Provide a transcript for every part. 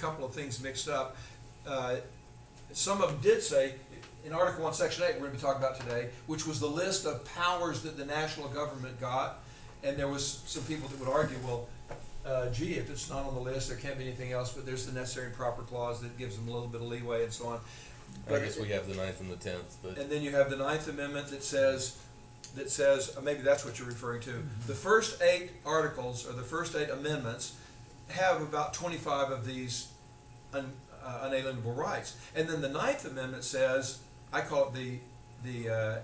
couple of things mixed up. Some of them did say, in Article 1, Section 8, we're going to be talking about today, which was the list of powers that the national government got, and there was some people that would argue, well, gee, if it's not on the list, there can't be anything else, but there's the necessary and proper clause that gives them a little bit of leeway and so on. But I guess we have the 9th and the 10th. But and then you have the 9th Amendment that says, maybe that's what you're referring to. Mm-hmm. The first 8 articles, or the first 8 amendments, have about 25 of these unalienable rights. And then the 9th Amendment says, I call it the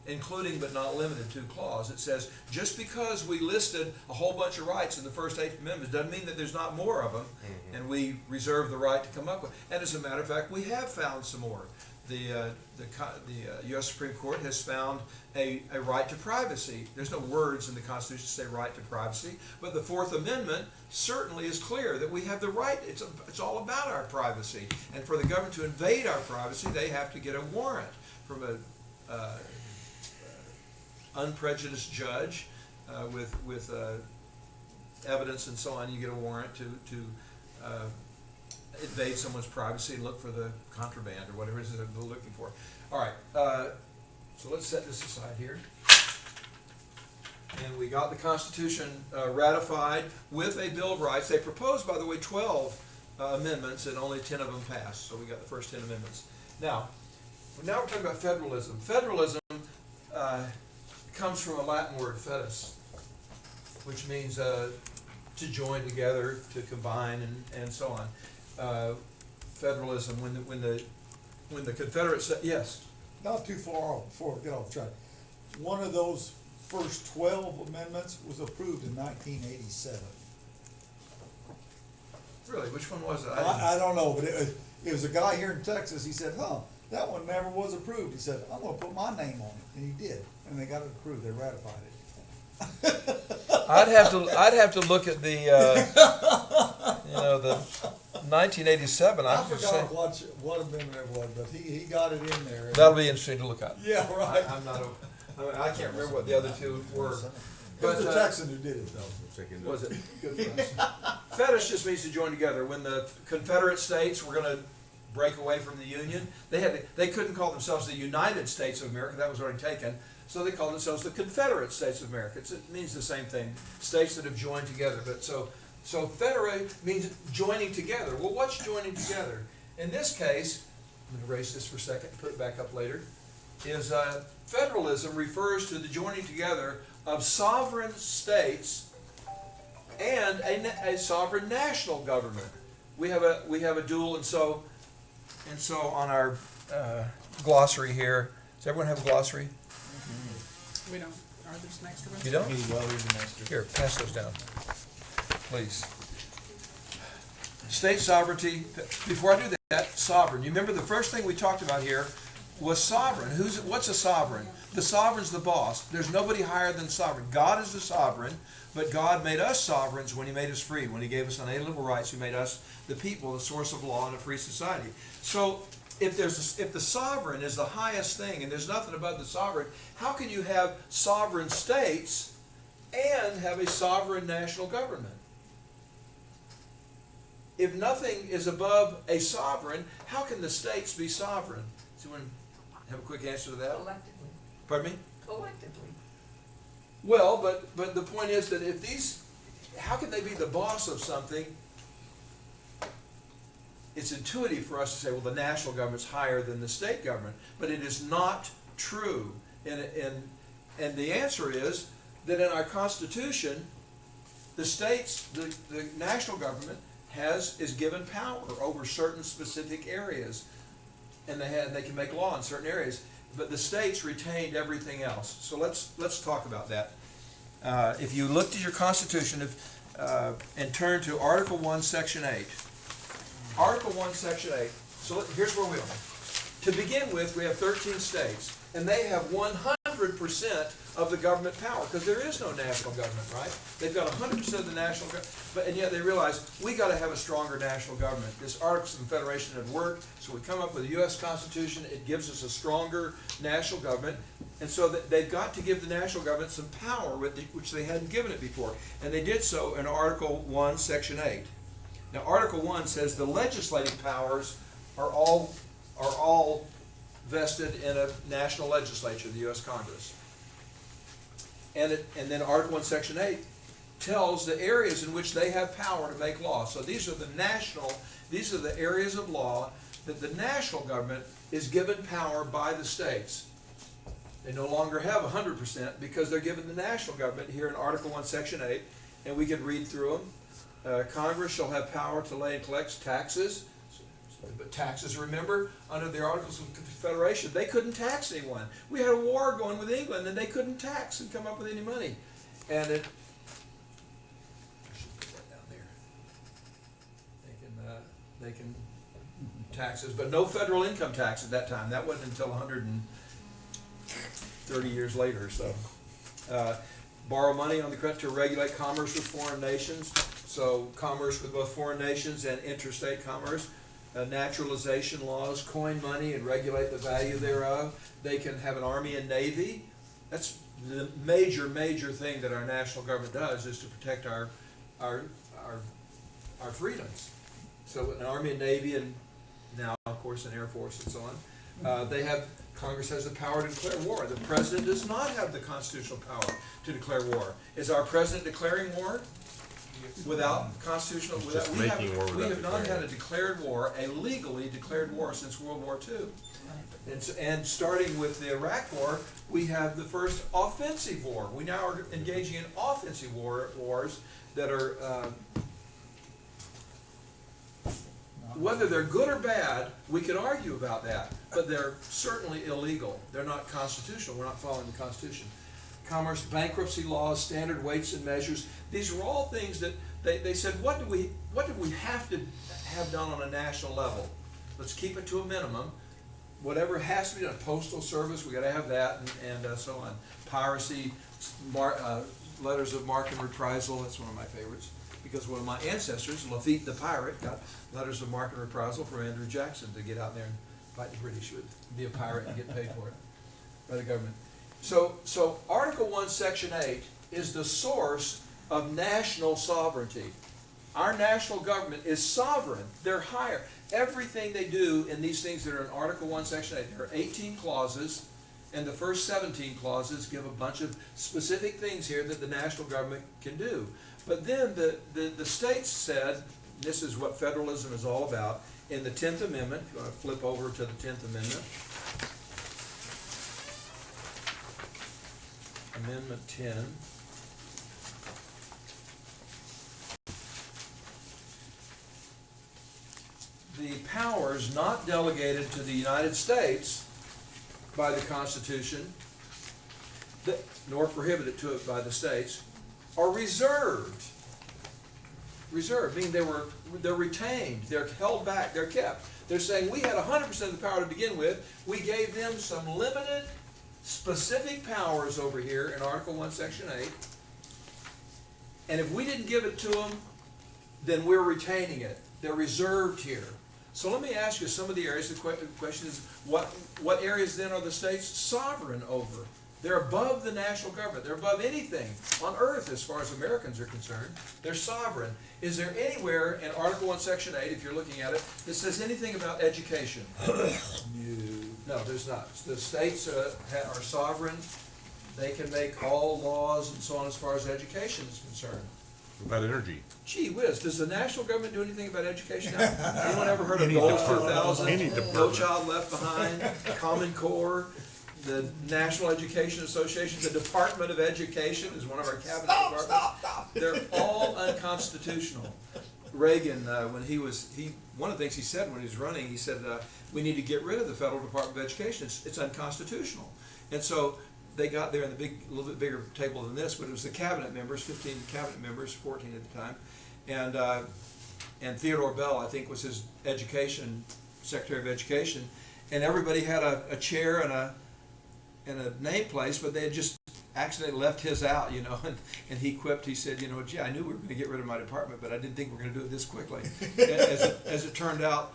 including but not limited to clause. It says, just because we listed a whole bunch of rights in the first 8 amendments doesn't mean that there's not more of them, mm-hmm. and we reserve the right to come up with. And as a matter of fact, we have found some more. The U.S. Supreme Court has found a right to privacy. There's no words in the Constitution to say right to privacy, but the 4th Amendment certainly is clear that we have the right. It's all about our privacy. And for the government to invade our privacy, they have to get a warrant from a unprejudiced judge with evidence and so on. You get a warrant to invade someone's privacy and look for the contraband or whatever it is that they're looking for. All right, so let's set this aside here. And we got the Constitution ratified with a Bill of Rights. They proposed, by the way, 12 amendments, and only 10 of them passed. So we got the first 10 amendments. Now we're talking about federalism. Federalism comes from a Latin word, fedus, which means to join together, to combine, and so on. Federalism, when the Confederates, yes. Not too far off before we get off track. One of those first 12 amendments was approved in 1987. Really, which one was it? I don't know, but it was a guy here in Texas. He said, that one never was approved. He said, I'm going to put my name on it, and he did, and they got it approved. They ratified it. I'd have to look at the the 1987. I forgot what amendment it was, but he got it in there. That'll be interesting to look at. Yeah, right. I can't remember what the other two were. But the Texan who did it, though. Was it? Good for us. Fetish just means to join together. When the Confederate States were going to break away from the Union, they couldn't call themselves the United States of America. That was already taken. So they called themselves the Confederate States of America. It means the same thing. States that have joined together. But so federate means joining together. Well, what's joining together? In this case, I'm going to erase this for a second and put it back up later, is federalism refers to the joining together of sovereign states and a sovereign national government. We have a dual, and so on our glossary here. Does everyone have a glossary? We don't. Are there some extra ones? You don't? well, here's an extra. Here, pass those down, please. State sovereignty. Before I do that, sovereign. You remember the first thing we talked about here was sovereign. What's a sovereign? The sovereign's the boss. There's nobody higher than sovereign. God is the sovereign, but God made us sovereigns when He made us free. When He gave us unalienable rights, He made us the people, the source of law in a free society. So if the sovereign is the highest thing and there's nothing above the sovereign, how can you have sovereign states and have a sovereign national government? If nothing is above a sovereign, how can the states be sovereign? Does anyone have a quick answer to that? Collectively. Pardon me? Collectively. Well, but the point is that how can they be the boss of something? It's intuitive for us to say, well, the national government's higher than the state government, but it is not true. And the answer is that in our Constitution, the states, the national government is given power over certain specific areas, and they can make law in certain areas. But the states retained everything else. So let's talk about that. If you looked at your Constitution and turn to Article 1, Section 8. Article 1, Section 8. So here's where we are. To begin with, we have 13 states, and they have 100% of the government power, because there is no national government, right? They've got 100% of the national government, and yet they realize we got to have a stronger national government. This Articles of Confederation had worked, so we come up with a U.S. Constitution. It gives us a stronger national government, and so they've got to give the national government some power, which they hadn't given it before, and they did so in Article 1, Section 8. Now, Article 1 says the legislative powers are all vested in a national legislature, the U.S. Congress. And then Article 1, Section 8 tells the areas in which they have power to make law. So these are the areas of law that the national government is given power by the states. They no longer have 100% because they're given the national government here in Article 1, Section 8, and we could read through them. Congress shall have power to lay and collect taxes. But taxes, remember, under the Articles of Confederation, they couldn't tax anyone. We had a war going with England, and they couldn't tax and come up with any money. And I should put that down there. They can taxes, but no federal income tax at that time. That wasn't until 130 years later or so. Borrow money on the credit to regulate commerce with foreign nations. So commerce with both foreign nations and interstate commerce. Naturalization laws, coin money and regulate the value thereof. They can have an army and navy. That's the major thing that our national government does, is to protect our freedoms. So an army and navy, and now of course an air force and so on. Congress has the power to declare war. The president does not have the constitutional power to declare war. Is our president declaring war? Without constitutional, we have not had a declared war, a legally declared war, since World War II. And starting with the Iraq War, we have the first offensive war. We now are engaging in offensive wars that are, whether they're good or bad, we could argue about that, but they're certainly illegal. They're not constitutional. We're not following the Constitution. Commerce, bankruptcy laws, standard weights and measures. These were all things that they said, what do we have to have done on a national level? Let's keep it to a minimum. Whatever has to be done, postal service, we got to have that, and so on. Piracy, letters of marque and reprisal, that's one of my favorites, because one of my ancestors, Lafitte the pirate, got letters of marque and reprisal from Andrew Jackson to get out there and fight the British, would be a pirate and get paid for it by the government. So Article 1, Section 8 is the source of national sovereignty. Our national government is sovereign. They're higher. Everything they do in these things that are in Article 1, Section 8, there are 18 clauses, and the first 17 clauses give a bunch of specific things here that the national government can do. But then the states said, this is what federalism is all about, in the 10th Amendment. If you want to flip over to the 10th Amendment. Amendment 10. The powers not delegated to the United States by the Constitution, nor prohibited to it by the states, are reserved. Reserved, meaning they're retained, they're held back, they're kept. They're saying we had 100% of the power to begin with. We gave them some limited, specific powers over here in Article 1, Section 8. And if we didn't give it to them, then we're retaining it. They're reserved here. So let me ask you some of the areas. The question is, what areas then are the states sovereign over? They're above the national government. They're above anything on earth as far as Americans are concerned. They're sovereign. Is there anywhere in Article 1, Section 8, if you're looking at it, that says anything about education? No, there's not. The states are sovereign. They can make all laws and so on as far as education is concerned. About energy. Gee whiz, does the national government do anything about education now? Anyone ever heard of Goals 2000, No Child Left Behind, Common Core, the National Education Association, the Department of Education is one of our cabinet departments. Stop. They're all unconstitutional. Reagan, one of the things he said when he was running, he said, we need to get rid of the Federal Department of Education. It's unconstitutional. And so they got there in the a little bit bigger table than this, but it was the cabinet members, 15 cabinet members, 14 at the time, and Theodore Bell, I think, was his Secretary of Education, and everybody had a chair and a name place, but they had just accidentally left his out, and he quipped, he said, gee, I knew we were going to get rid of my department, but I didn't think we were going to do it this quickly. As it turned out,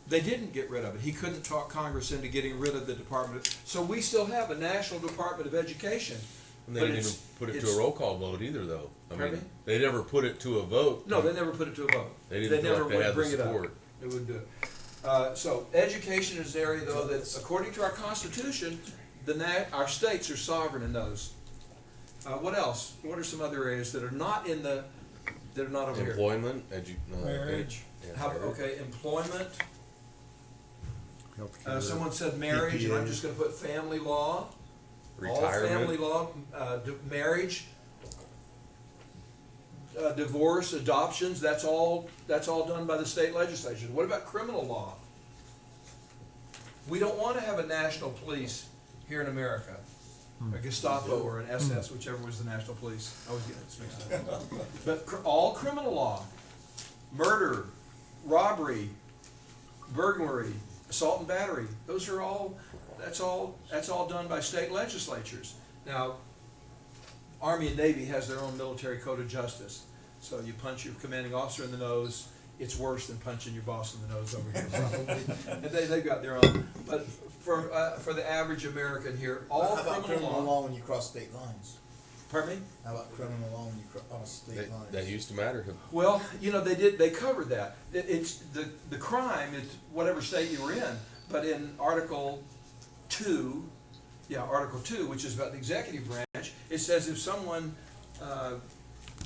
they didn't get rid of it. He couldn't talk Congress into getting rid of the department. So we still have a National Department of Education. And they But didn't it's- even put it to it's- a roll call vote either, though. I Pardon mean, me? they never put it to a vote. No, they never put it to a vote. They didn't feel never like they would had the bring it up. support. They wouldn't do it. So education is an area though that, according to our Constitution, our states are sovereign in those. What else? What are some other areas that are not in the, that are not over here? Employment, Marriage. How, okay, employment. Healthcare. Someone said marriage, and I'm EPA. just gonna put family law. All retirement. family law, marriage, divorce, adoptions, that's all done by the state legislature. What about criminal law? We don't wanna have a national police here in America. A Gestapo or an SS, whichever was the national police. I always get this mixed up. But all criminal law, murder, robbery, burglary, assault and battery, those are all, that's all done by state legislatures. Now, Army and Navy has their own military code of justice. So you punch your commanding officer in the nose, it's worse than punching your boss in the nose over here probably. And they've got their own. But for the average American here, all How about criminal criminal law. law when you cross state lines? Pardon me? How about criminal law when you cross state lines? That used to matter. Well, you know, they covered that. It's the crime is whatever state you were in. But in Article 2, Article 2, which is about the executive branch, it says if someone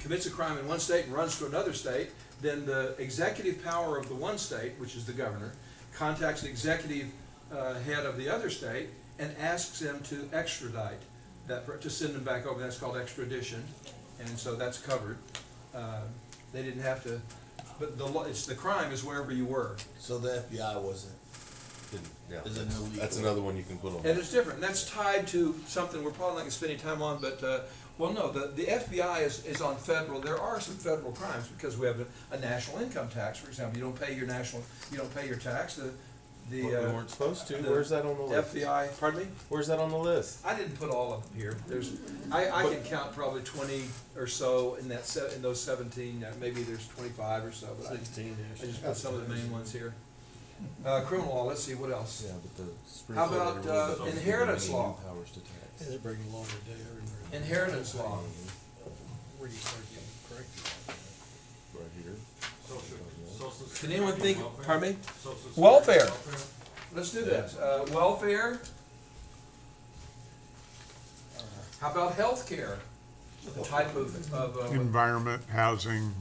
commits a crime in one state and runs to another state, then the executive power of the one state, which is the governor, contacts the executive head of the other state and asks them to extradite to send them back over. That's called extradition, and so that's covered. They didn't have to, but the crime is wherever you were, So the FBI wasn't, Yeah, is an illegal. that's another one you can put on. and it's different. And that's tied to something we're probably not going to spend any time on, but well, no, the FBI is on federal. There are some federal crimes because we have a national income tax, for example. You don't pay your tax. But we weren't supposed to. the Where's that on the list? FBI, pardon me? Where's that on the list? I didn't put all of them here. I can count probably 20 or so in those 17. Maybe there's 25 or so. But I just put some of the main ones here. Criminal law. Let's see what else. Yeah, but the Supreme How Court about, never ruled that those inheritance give any law? new powers to tax. They're bringing law to day everywhere. Inheritance law. Where do you start getting corrected? Right here. Can anyone think? Pardon me? Welfare. Let's do that. Welfare. How about health care? The type of Environment, housing,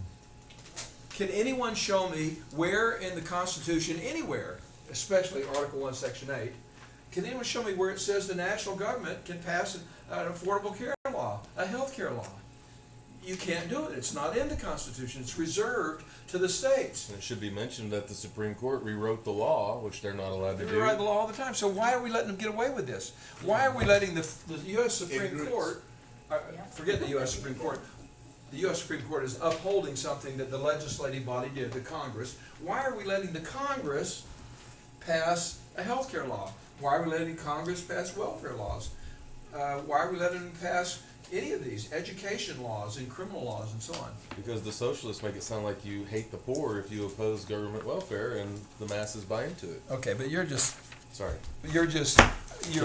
can anyone show me where in the Constitution, anywhere, especially Article 1, Section 8, can anyone show me where it says the national government can pass an affordable care law, a health care law? You can't do it. It's not in the Constitution. It's reserved to the states. And it should be mentioned that the Supreme Court rewrote the law, which they're not allowed to They do. rewrite the law all the time. So why are we letting them get away with this? Why are we letting the U.S. Supreme Ignorance. Court, forget the U.S. Supreme Court, the U.S. Supreme Court is upholding something that the legislative body did, the Congress. Why are we letting the Congress pass a health care law? Why are we letting Congress pass welfare laws? Why are we letting them pass any of these education laws and criminal laws and so on? Because the socialists make it sound like you hate the poor if you oppose government welfare, and the masses buy into it. Okay, but you're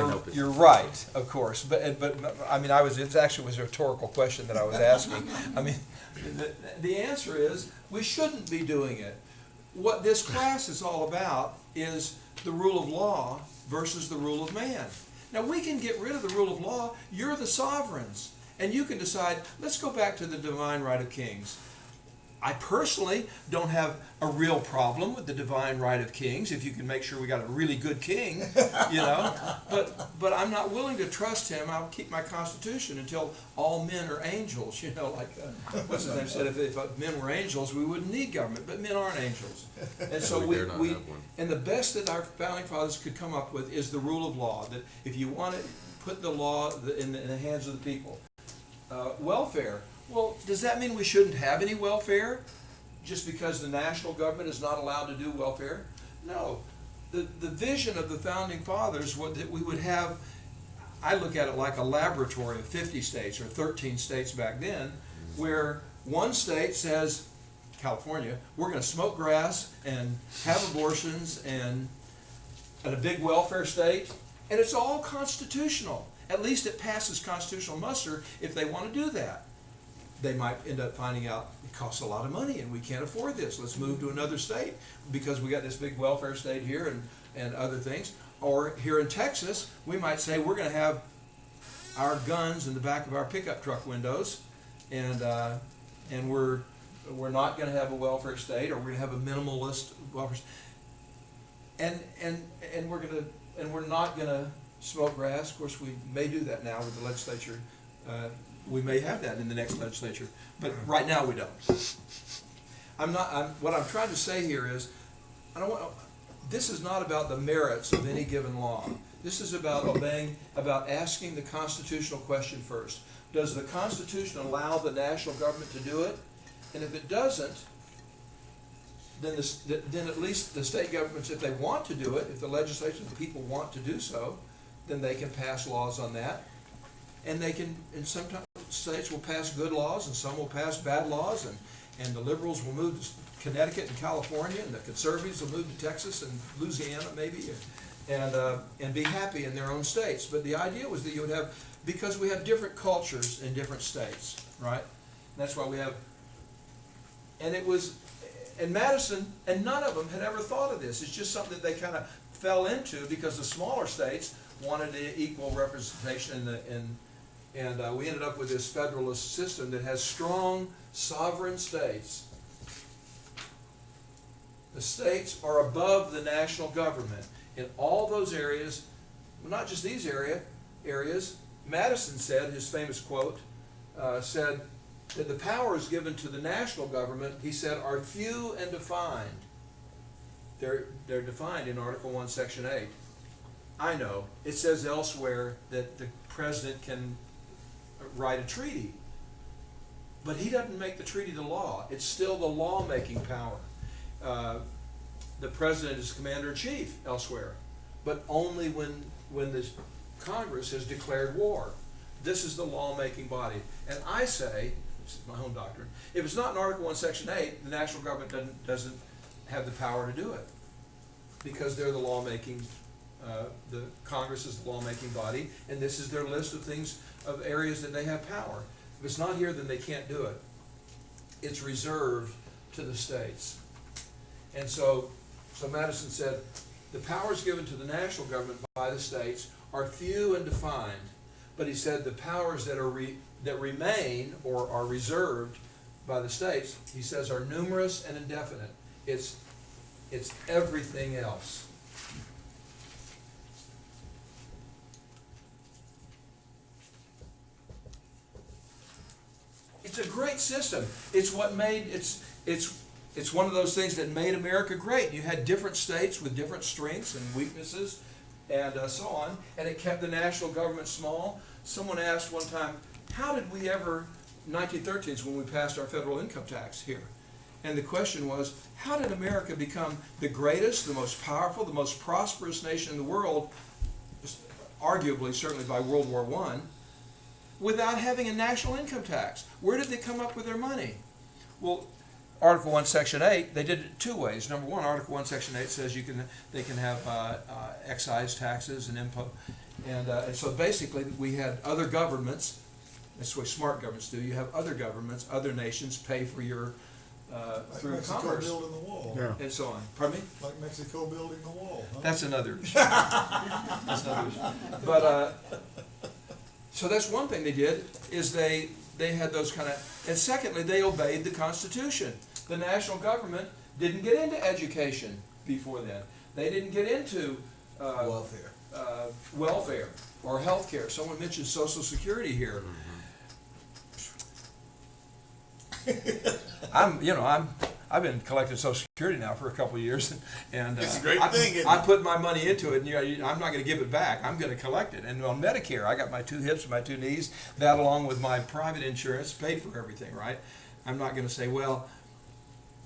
help it. you're right, of course, but I mean, it actually was a rhetorical question that I was asking. I mean, the answer is we shouldn't be doing it. What this class is all about is the rule of law versus the rule of man. Now, we can get rid of the rule of law. You're the sovereigns, and you can decide, let's go back to the divine right of kings. I personally don't have a real problem with the divine right of kings, if you can make sure we got a really good king, you know. But I'm not willing to trust him. I'll keep my Constitution until all men are angels, you know, like what's his name said, if men were angels, we wouldn't need government, but men aren't angels. And so We dare not have one. and the best that our founding fathers could come up with is the rule of law, that if you want to put the law in the hands of the people. Welfare. Well, does that mean we shouldn't have any welfare just because the national government is not allowed to do welfare? No. The vision of the founding fathers was that we would have, I look at it like a laboratory of 50 states or 13 states back then, where one state says, California, we're going to smoke grass and have abortions and a big welfare state, and it's all constitutional. At least it passes constitutional muster if they want to do that. They might end up finding out it costs a lot of money and we can't afford this. Let's move to another state because we got this big welfare state here and other things. Or here in Texas, we might say we're going to have our guns in the back of our pickup truck windows, and we're not going to have a welfare state, or we're going to have a minimalist welfare state. And we're not going to smoke grass. Of course, we may do that now with the legislature. We may have that in the next legislature, but right now we don't. What I'm trying to say here is, this is not about the merits of any given law. This is about asking the constitutional question first. Does the Constitution allow the national government to do it? And if it doesn't, then at least the state governments, if they want to do it, if the legislation, the people want to do so, then they can pass laws on that. And they can, and sometimes states will pass good laws and some will pass bad laws, and the liberals will move to Connecticut and California, and the conservatives will move to Texas and Louisiana maybe, and be happy in their own states. But the idea was that you would have, because we have different cultures in different states, right? That's why we have, and Madison, and none of them had ever thought of this. It's just something that they kind of fell into because the smaller states wanted equal representation and we ended up with this federalist system that has strong sovereign states. The states are above the national government in all those areas, not just these areas. Madison said, his famous quote, said that the powers given to the national government, he said, are few and defined. They're defined in Article 1, Section 8. I know. It says elsewhere that the president can write a treaty. But he doesn't make the treaty the law. It's still the lawmaking power. The president is commander-in-chief elsewhere, but only when the Congress has declared war. This is the lawmaking body. And I say, this is my own doctrine, if it's not in Article 1, Section 8, the national government doesn't have the power to do it because they're the lawmaking, the Congress is the lawmaking body, and this is their list of things, of areas that they have power. If it's not here, then they can't do it. It's reserved to the states. And so Madison said, the powers given to the national government by the states are few and defined. But he said the powers that remain or are reserved by the states, he says, are numerous and indefinite. It's everything else. It's a great system. It's what made it's one of those things that made America great. You had different states with different strengths and weaknesses, and so on, and it kept the national government small. Someone asked one time, how did we ever, 1913 is when we passed our federal income tax here, and the question was, how did America become the greatest, the most powerful, the most prosperous nation in the world, arguably, certainly by World War I, without having a national income tax? Where did they come up with their money? Well, Article 1, Section 8, they did it two ways. Number one, Article 1, Section 8 says they can have excise taxes and impo, and so basically we had other governments. That's what smart governments do. You have other governments, other nations pay for your through Mexico commerce building the wall. Yeah. and so on. Pardon me? Like Mexico building the wall. Huh? That's another issue. That's another issue. But so that's one thing they did, is they had those kind of, and secondly, they obeyed the Constitution. The national government didn't get into education before then. They didn't get into welfare or health care. Someone mentioned Social Security here. I've been collecting Social Security now for a couple of years, and It's a great thing, isn't I it? put my money into it, and I'm not going to give it back. I'm going to collect it. And on Medicare, I got my 2 hips and my 2 knees. That, along with my private insurance, paid for everything. Right? I'm not going to say, well,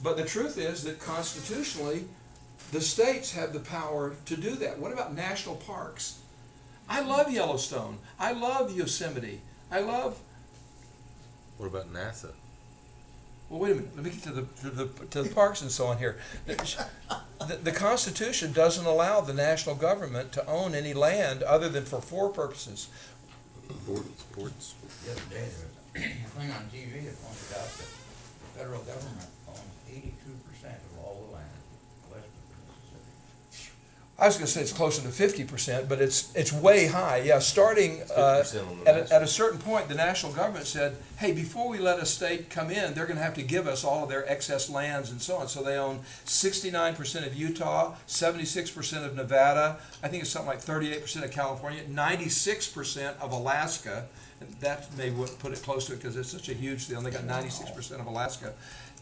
but the truth is that constitutionally, the states have the power to do that. What about national parks? I love Yellowstone. I love Yosemite. I love. What about NASA? Well, wait a minute. Let me get to the parks and so on here. The Constitution doesn't allow the national government to own any land other than for 4 purposes. Sports. The other day, there was a thing on TV that pointed out that the federal government owns 82% of all the land west of the Mississippi. I was gonna say it's closer to 50%, but it's way high, yeah, starting, 50% on the at a certain point, the national government said, hey, before we let a state come in, they're gonna have to give us all of their excess lands and so on, so they own 69% of Utah, 76% of Nevada, I think it's something like 38% of California, 96% of Alaska, and that may put it close to it, because it's such a huge deal, and they got 96% of Alaska.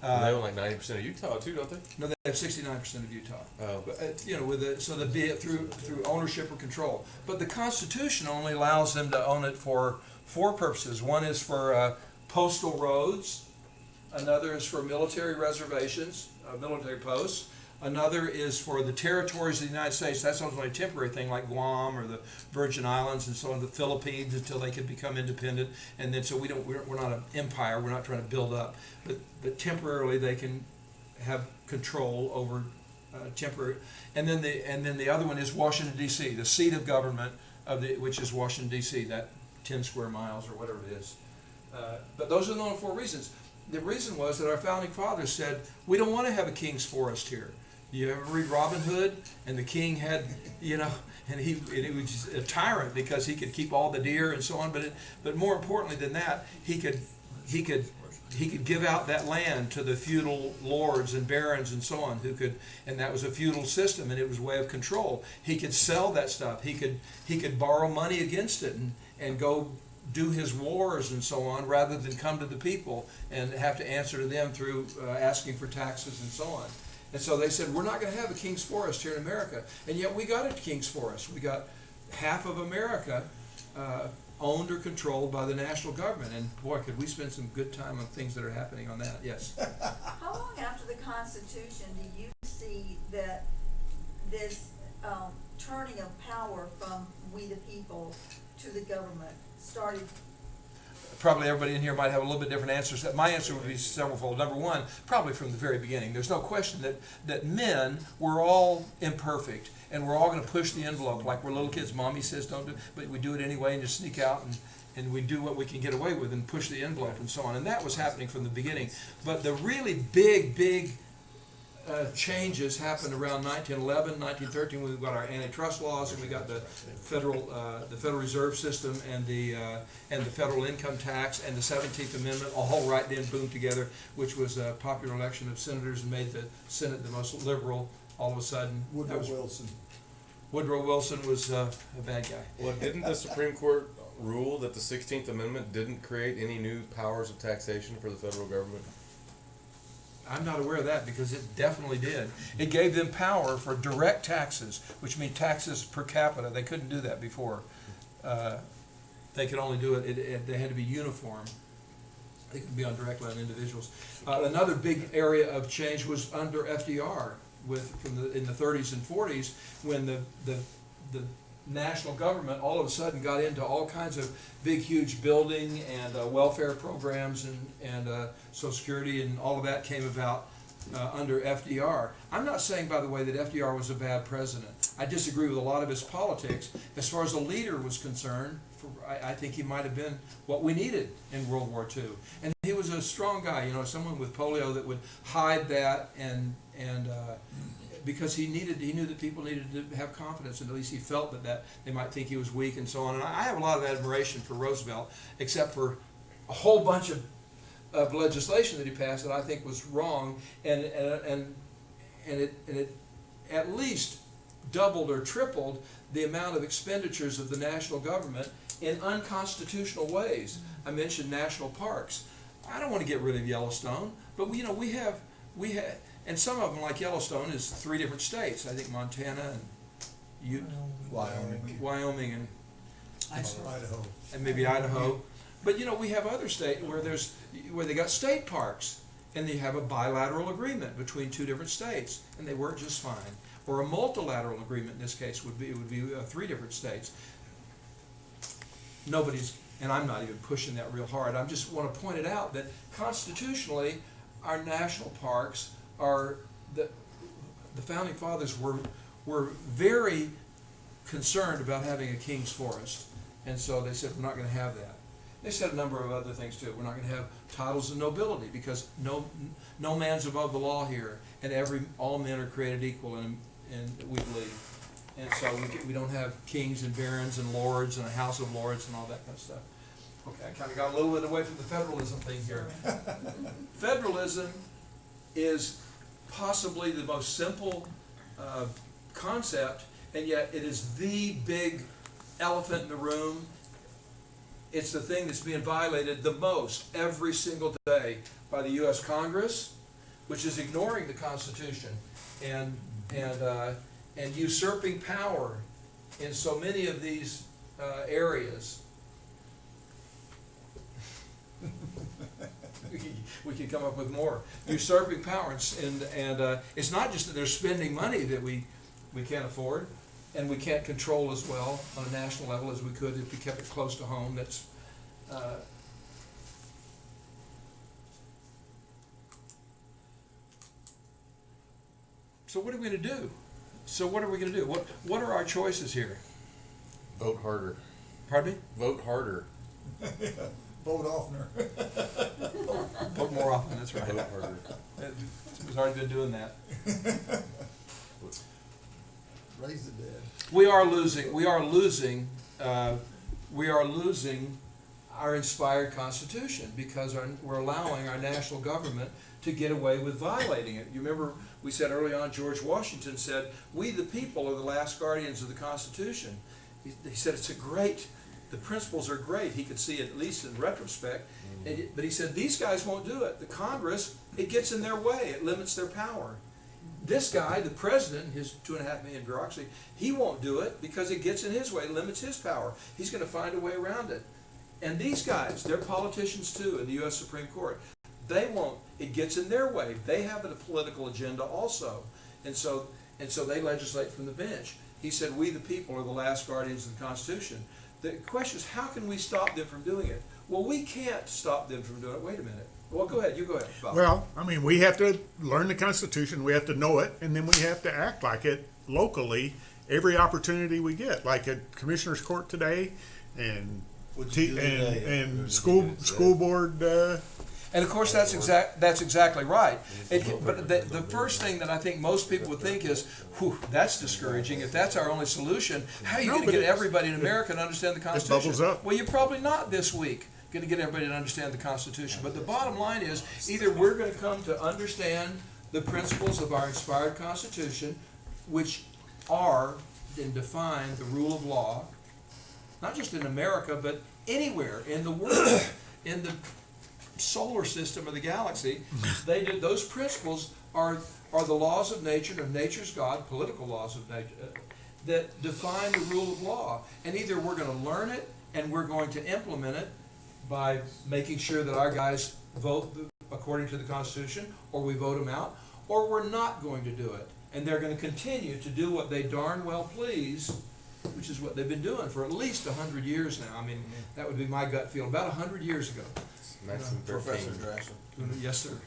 They own like 90% of Utah too, don't they? No, they have 69% of Utah. Oh. But, you know, with the, so the be it through ownership or control. But the Constitution only allows them to own it for four purposes. One is for postal roads. Another is for military reservations, military posts. Another is for the territories of the United States. That's only a temporary thing, like Guam or the Virgin Islands and so on, the Philippines, until they can become independent. And then so we're not an empire. We're not trying to build up, but temporarily they can have control over temporary. And then the other one is Washington D.C., the seat of government which is Washington D.C. That 10 square miles or whatever it is. But those are the only four reasons. The reason was that our founding fathers said, we don't want to have a king's forest here. You ever read Robin Hood? And the king had, you know, and he was a tyrant because he could keep all the deer and so on. But more importantly than that, he could give out that land to the feudal lords and barons and so on and that was a feudal system, and it was a way of control. He could sell that stuff. He could borrow money against it and go do his wars and so on, rather than come to the people and have to answer to them through asking for taxes and so on. And so they said, we're not going to have a king's forest here in America. And yet we got a king's forest. We got half of America owned or controlled by the national government. And boy, could we spend some good time on things that are happening on that. Yes? How long after the Constitution do you see that this turning of power from we the people to the government started? Probably everybody in here might have a little bit different answers. My answer would be severalfold. Number one, probably from the very beginning. There's no question that men were all imperfect, and we're all going to push the envelope like we're little kids. Mommy says don't do it, but we do it anyway and just sneak out and we do what we can get away with and push the envelope and so on. And that was happening from the beginning. But the really big changes happened around 1911, 1913, when we got our antitrust laws, and we got the Federal Reserve System, and the federal income tax, and the 17th Amendment, all right then boom together, which was a popular election of senators and made the Senate the most liberal. All of a sudden, Woodrow Wilson. Woodrow Wilson was a bad guy. Well, didn't the Supreme Court rule that the 16th Amendment didn't create any new powers of taxation for the federal government? I'm not aware of that, because it definitely did. It gave them power for direct taxes, which means taxes per capita. They couldn't do that before. They could only do it, they had to be uniform. They could be on directly on individuals. Another big area of change was under FDR, in the 30s and 40s, when the national government all of a sudden got into all kinds of big, huge building and welfare programs and Social Security, and all of that came about under FDR. I'm not saying, by the way, that FDR was a bad president. I disagree with a lot of his politics. As far as a leader was concerned, I think he might have been what we needed in World War II. And he was a strong guy, you know, someone with polio that would hide that and because he knew that people needed to have confidence, and at least he felt that they might think he was weak and so on. And I have a lot of admiration for Roosevelt, except for a whole bunch of legislation that he passed that I think was wrong, and it at least doubled or tripled the amount of expenditures of the national government in unconstitutional ways. I mentioned national parks. I don't want to get rid of Yellowstone, but we have. And some of them, like Yellowstone, is 3 different states. I think Montana and Wyoming and Idaho. And maybe Idaho. But we have other states where they got state parks, and they have a bilateral agreement between 2 different states, and they work just fine. Or a multilateral agreement in this case would be 3 different states. And I'm not even pushing that real hard. I just want to point it out that constitutionally, our national parks are the founding fathers were very concerned about having a king's forest, And so they said, we're not gonna have that. They said a number of other things too. We're not gonna have titles of nobility, because no man's above the law here, and all men are created equal, and we believe. And so we don't have kings and barons and lords and a house of lords and all that kind of stuff. Okay, I kinda got a little bit away from the federalism thing here. Federalism is possibly the most simple concept, and yet it is the big elephant in the room. It's the thing that's being violated the most every single day by the U.S. Congress, which is ignoring the Constitution and usurping power in so many of these areas. We can come up with more. Usurping power, and it's not just that they're spending money that we can't afford, and we can't control as well on a national level as we could if we kept it close to home. That's so what are we going to do? So what are we going to do? What are our choices here? Vote harder. Pardon me? Vote harder. Vote oftener. Vote more often. That's right. Vote harder. We've already been doing that. Raise the dead. We are losing our inspired Constitution, because we're allowing our national government to get away with violating it. You remember we said early on, George Washington said, "We the people are the last guardians of the Constitution." He said the principles are great. He could see it, at least in retrospect. But he said, these guys won't do it. The Congress, it gets in their way. It limits their power. This guy, the president, his 2.5 million bureaucracy, he won't do it because it gets in his way, limits his power. He's going to find a way around it. And these guys, they're politicians too in the U.S. Supreme Court. They won't. It gets in their way. They have a political agenda also. And so they legislate from the bench. He said, we the people are the last guardians of the Constitution. The question is, how can we stop them from doing it? Well, we can't stop them from doing it. Wait a minute. Well, go ahead. You go ahead, Bob. Well, I mean, we have to learn the Constitution, we have to know it, and then we have to act like it locally every opportunity we get, like at Commissioner's Court today, and What'd you do today? and school board. And of course, that's exactly right. But the first thing that I think most people would think is, whew, that's discouraging. If that's our only solution, how are you going to get everybody in America to understand the Constitution? bubbles up. Well, you're probably not this week going to get everybody to understand the Constitution. But the bottom line is, either we're going to come to understand the principles of our inspired Constitution, which are and define the rule of law, not just in America, but anywhere in the world, in the solar system of the galaxy. Those principles are the laws of nature, of nature's God, political laws of nature, that define the rule of law. And either we're going to learn it and we're going to implement it by making sure that our guys vote according to the Constitution, or we vote them out, or we're not going to do it. And they're going to continue to do what they darn well please, which is what they've been doing for at least 100 years now. I mean, that would be my gut feel. About 100 years ago. Professor Drexel. Yes, sir.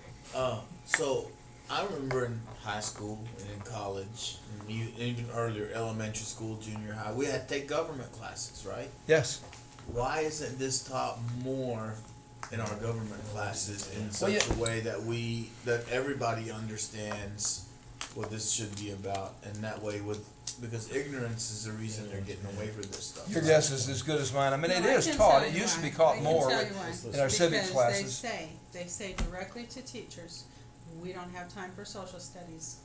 So I remember in high school and in college, and even earlier, elementary school, junior high, we had to take government classes, right? Yes. Why isn't this taught more in our government classes in such a way that everybody understands what this should be about, and that way because ignorance is the reason they're getting away from this stuff. Your guess is as good as mine. I mean, it No, I is can taught. tell It you used to why. be taught I can more tell you why. in our civics classes. Because they say directly to teachers, we don't have time for social studies.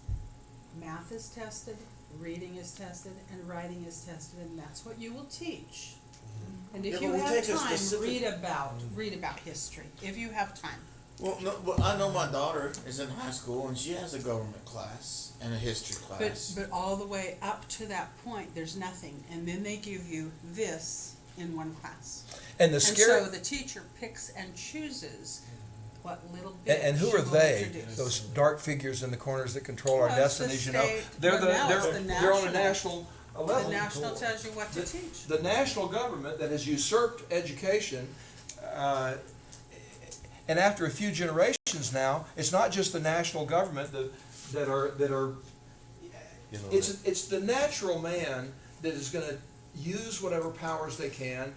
Math is tested, reading is tested, and writing is tested, and that's what you will teach. And if Yeah, you but we have take a time, specific- read about history, if you have time. Well, no, but I know my daughter is in high school and she has a government class and a history class. But all the way up to that point, there's nothing, and then they give you this in one class. And the And scary. so the teacher picks and chooses what little bit And who she are will they? introduce. Those dark figures in the corners that control our Well, it's the destinies. You know, state- they're well, now it's the they're on a national. national level. The national tells you what to teach. The national government that has usurped education, and after a few generations now, it's not just the national government that are. It's the natural man that is going to use whatever powers they can